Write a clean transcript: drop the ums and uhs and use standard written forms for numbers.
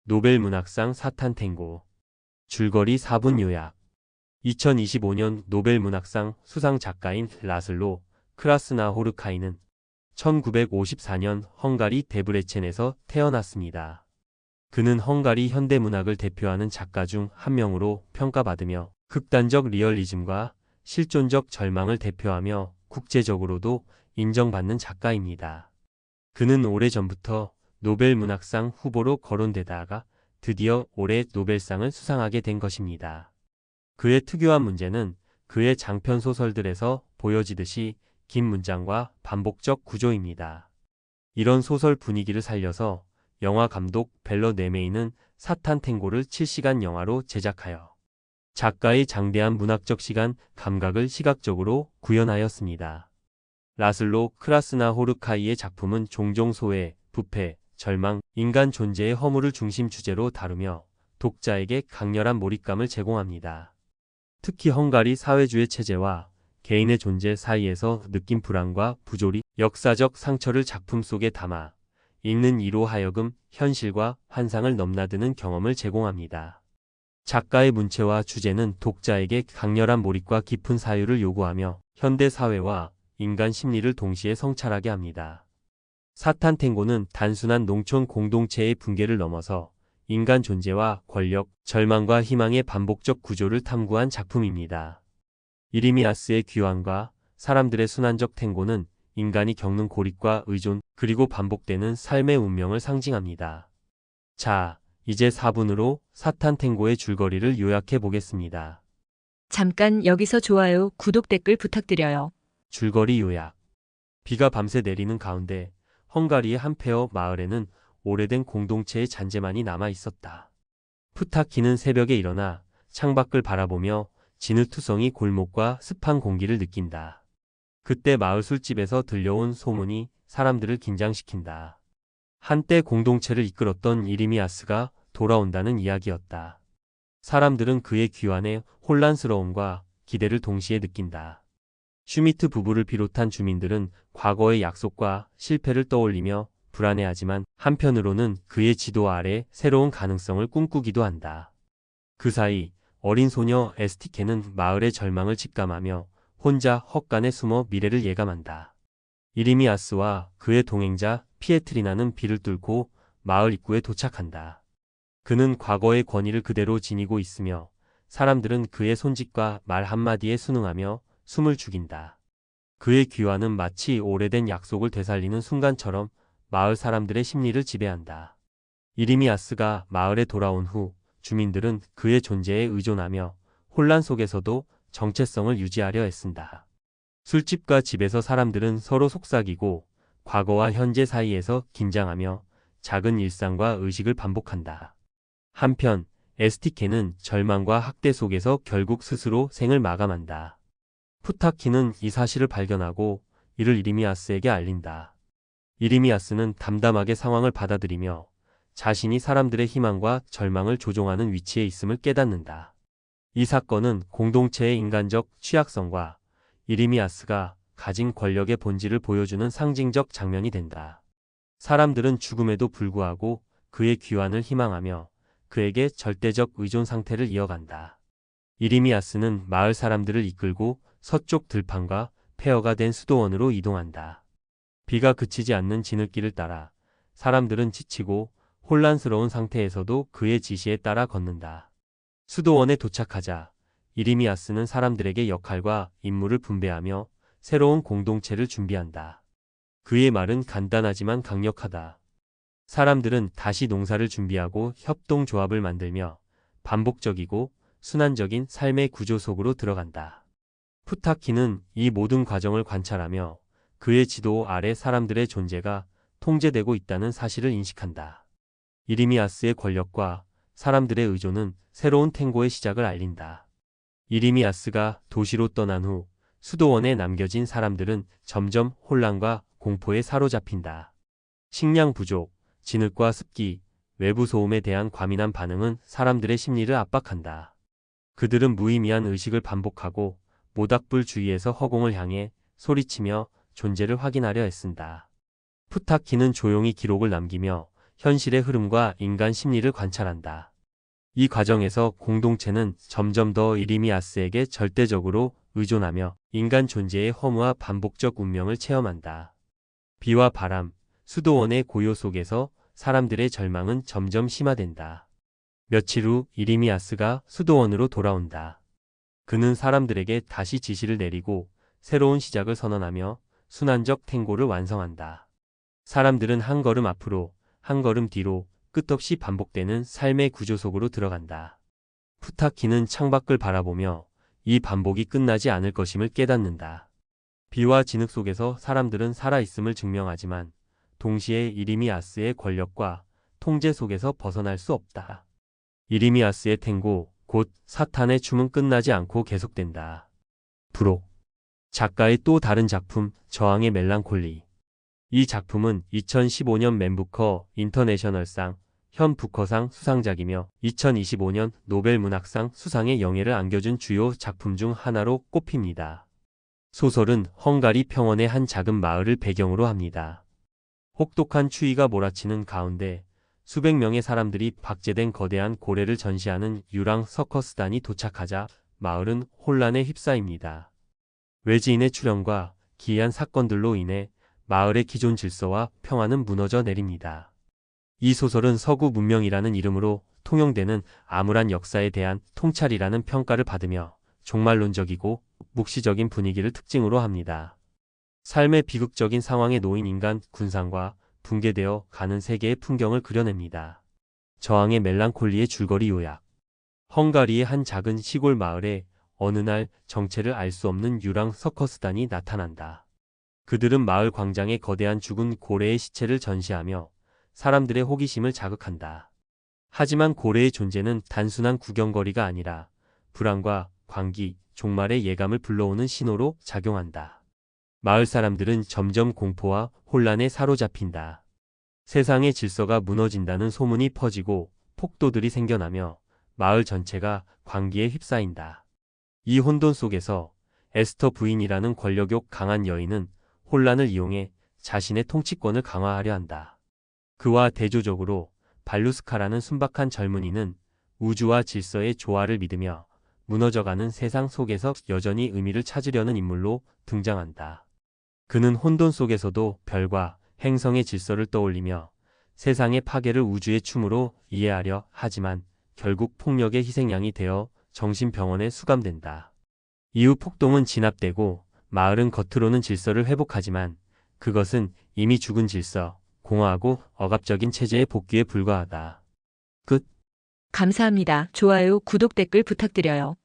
노벨 문학상 사탄 탱고. 줄거리 4분 요약. 2025년 노벨 문학상 수상 작가인 라슬로 크라스나호르카이는 1954년 헝가리 데브레첸에서 태어났습니다. 그는 헝가리 현대문학을 대표하는 작가 중 한 명으로 평가받으며 극단적 리얼리즘과 실존적 절망을 대표하며 국제적으로도 인정받는 작가입니다. 그는 오래전부터 노벨 문학상 후보로 거론되다가 드디어 올해 노벨상을 수상하게 된 것입니다. 그의 특유한 문제는 그의 장편 소설들에서 보여지듯이 긴 문장과 반복적 구조입니다. 이런 소설 분위기를 살려서 영화 감독 벨러 네메이는 사탄 탱고를 7시간 영화로 제작하여 작가의 장대한 문학적 시간 감각을 시각적으로 구현하였습니다. 라슬로 크라스나호르카이의 작품은 종종 소외, 부패, 절망, 인간 존재의 허물을 중심 주제로 다루며 독자에게 강렬한 몰입감을 제공합니다. 특히 헝가리 사회주의 체제와 개인의 존재 사이에서 느낀 불안과 부조리, 역사적 상처를 작품 속에 담아 읽는 이로 하여금 현실과 환상을 넘나드는 경험을 제공합니다. 작가의 문체와 주제는 독자에게 강렬한 몰입과 깊은 사유를 요구하며 현대 사회와 인간 심리를 동시에 성찰하게 합니다. 사탄 탱고는 단순한 농촌 공동체의 붕괴를 넘어서 인간 존재와 권력, 절망과 희망의 반복적 구조를 탐구한 작품입니다. 이리미아스의 귀환과 사람들의 순환적 탱고는 인간이 겪는 고립과 의존, 그리고 반복되는 삶의 운명을 상징합니다. 자, 이제 4분으로 사탄 탱고의 줄거리를 요약해 보겠습니다. 잠깐 여기서 좋아요, 구독, 댓글 부탁드려요. 줄거리 요약. 비가 밤새 내리는 가운데 헝가리의 한 폐허 마을에는 오래된 공동체의 잔재만이 남아 있었다. 푸타키는 새벽에 일어나 창밖을 바라보며 진흙투성이 골목과 습한 공기를 느낀다. 그때 마을 술집에서 들려온 소문이 사람들을 긴장시킨다. 한때 공동체를 이끌었던 이리미아스가 돌아온다는 이야기였다. 사람들은 그의 귀환에 혼란스러움과 기대를 동시에 느낀다. 슈미트 부부를 비롯한 주민들은 과거의 약속과 실패를 떠올리며 불안해하지만 한편으로는 그의 지도 아래 새로운 가능성을 꿈꾸기도 한다. 그 사이 어린 소녀 에스티케는 마을의 절망을 직감하며 혼자 헛간에 숨어 미래를 예감한다. 이리미아스와 그의 동행자 피에트리나는 비를 뚫고 마을 입구에 도착한다. 그는 과거의 권위를 그대로 지니고 있으며 사람들은 그의 손짓과 말 한마디에 순응하며 숨을 죽인다. 그의 귀환은 마치 오래된 약속을 되살리는 순간처럼 마을 사람들의 심리를 지배한다. 이리미아스가 마을에 돌아온 후 주민들은 그의 존재에 의존하며 혼란 속에서도 정체성을 유지하려 애쓴다. 술집과 집에서 사람들은 서로 속삭이고 과거와 현재 사이에서 긴장하며 작은 일상과 의식을 반복한다. 한편 에스티케는 절망과 학대 속에서 결국 스스로 생을 마감한다. 푸타키는 이 사실을 발견하고 이를 이리미아스에게 알린다. 이리미아스는 담담하게 상황을 받아들이며 자신이 사람들의 희망과 절망을 조종하는 위치에 있음을 깨닫는다. 이 사건은 공동체의 인간적 취약성과 이리미아스가 가진 권력의 본질을 보여주는 상징적 장면이 된다. 사람들은 죽음에도 불구하고 그의 귀환을 희망하며 그에게 절대적 의존 상태를 이어간다. 이리미아스는 마을 사람들을 이끌고 서쪽 들판과 폐허가 된 수도원으로 이동한다. 비가 그치지 않는 진흙길을 따라 사람들은 지치고 혼란스러운 상태에서도 그의 지시에 따라 걷는다. 수도원에 도착하자 이리미아스는 사람들에게 역할과 임무를 분배하며 새로운 공동체를 준비한다. 그의 말은 간단하지만 강력하다. 사람들은 다시 농사를 준비하고 협동조합을 만들며 반복적이고 순환적인 삶의 구조 속으로 들어간다. 푸타키는 이 모든 과정을 관찰하며 그의 지도 아래 사람들의 존재가 통제되고 있다는 사실을 인식한다. 이리미아스의 권력과 사람들의 의존은 새로운 탱고의 시작을 알린다. 이리미아스가 도시로 떠난 후 수도원에 남겨진 사람들은 점점 혼란과 공포에 사로잡힌다. 식량 부족, 진흙과 습기, 외부 소음에 대한 과민한 반응은 사람들의 심리를 압박한다. 그들은 무의미한 의식을 반복하고 모닥불 주위에서 허공을 향해 소리치며 존재를 확인하려 애쓴다. 푸타키는 조용히 기록을 남기며 현실의 흐름과 인간 심리를 관찰한다. 이 과정에서 공동체는 점점 더 이리미아스에게 절대적으로 의존하며 인간 존재의 허무와 반복적 운명을 체험한다. 비와 바람, 수도원의 고요 속에서 사람들의 절망은 점점 심화된다. 며칠 후 이리미아스가 수도원으로 돌아온다. 그는 사람들에게 다시 지시를 내리고 새로운 시작을 선언하며 순환적 탱고를 완성한다. 사람들은 한 걸음 앞으로, 한 걸음 뒤로 끝없이 반복되는 삶의 구조 속으로 들어간다. 푸타키는 창밖을 바라보며 이 반복이 끝나지 않을 것임을 깨닫는다. 비와 진흙 속에서 사람들은 살아있음을 증명하지만 동시에 이리미아스의 권력과 통제 속에서 벗어날 수 없다. 이리미아스의 탱고, 곧 사탄의 춤은 끝나지 않고 계속된다. 부록. 작가의 또 다른 작품, 저항의 멜랑콜리. 이 작품은 2015년 맨부커 인터내셔널상, 현 부커상 수상작이며 2025년 노벨 문학상 수상의 영예를 안겨준 주요 작품 중 하나로 꼽힙니다. 소설은 헝가리 평원의 한 작은 마을을 배경으로 합니다. 혹독한 추위가 몰아치는 가운데 수백 명의 사람들이 박제된 거대한 고래를 전시하는 유랑 서커스단이 도착하자 마을은 혼란에 휩싸입니다. 외지인의 출현과 기이한 사건들로 인해 마을의 기존 질서와 평화는 무너져 내립니다. 이 소설은 서구 문명이라는 이름으로 통용되는 암울한 역사에 대한 통찰이라는 평가를 받으며 종말론적이고 묵시적인 분위기를 특징으로 합니다. 삶의 비극적인 상황에 놓인 인간 군상과 붕괴되어 가는 세계의 풍경을 그려냅니다. 저항의 멜랑콜리의 줄거리 요약. 헝가리의 한 작은 시골 마을에 어느 날 정체를 알 수 없는 유랑 서커스단이 나타난다. 그들은 마을 광장에 거대한 죽은 고래의 시체를 전시하며 사람들의 호기심을 자극한다. 하지만 고래의 존재는 단순한 구경거리가 아니라 불안과 광기, 종말의 예감을 불러오는 신호로 작용한다. 마을 사람들은 점점 공포와 혼란에 사로잡힌다. 세상의 질서가 무너진다는 소문이 퍼지고 폭도들이 생겨나며 마을 전체가 광기에 휩싸인다. 이 혼돈 속에서 에스터 부인이라는 권력욕 강한 여인은 혼란을 이용해 자신의 통치권을 강화하려 한다. 그와 대조적으로 발루스카라는 순박한 젊은이는 우주와 질서의 조화를 믿으며 무너져가는 세상 속에서 여전히 의미를 찾으려는 인물로 등장한다. 그는 혼돈 속에서도 별과 행성의 질서를 떠올리며 세상의 파괴를 우주의 춤으로 이해하려 하지만 결국 폭력의 희생양이 되어 정신병원에 수감된다. 이후 폭동은 진압되고 마을은 겉으로는 질서를 회복하지만 그것은 이미 죽은 질서, 공허하고 억압적인 체제의 복귀에 불과하다. 끝. 감사합니다. 좋아요, 구독, 댓글 부탁드려요.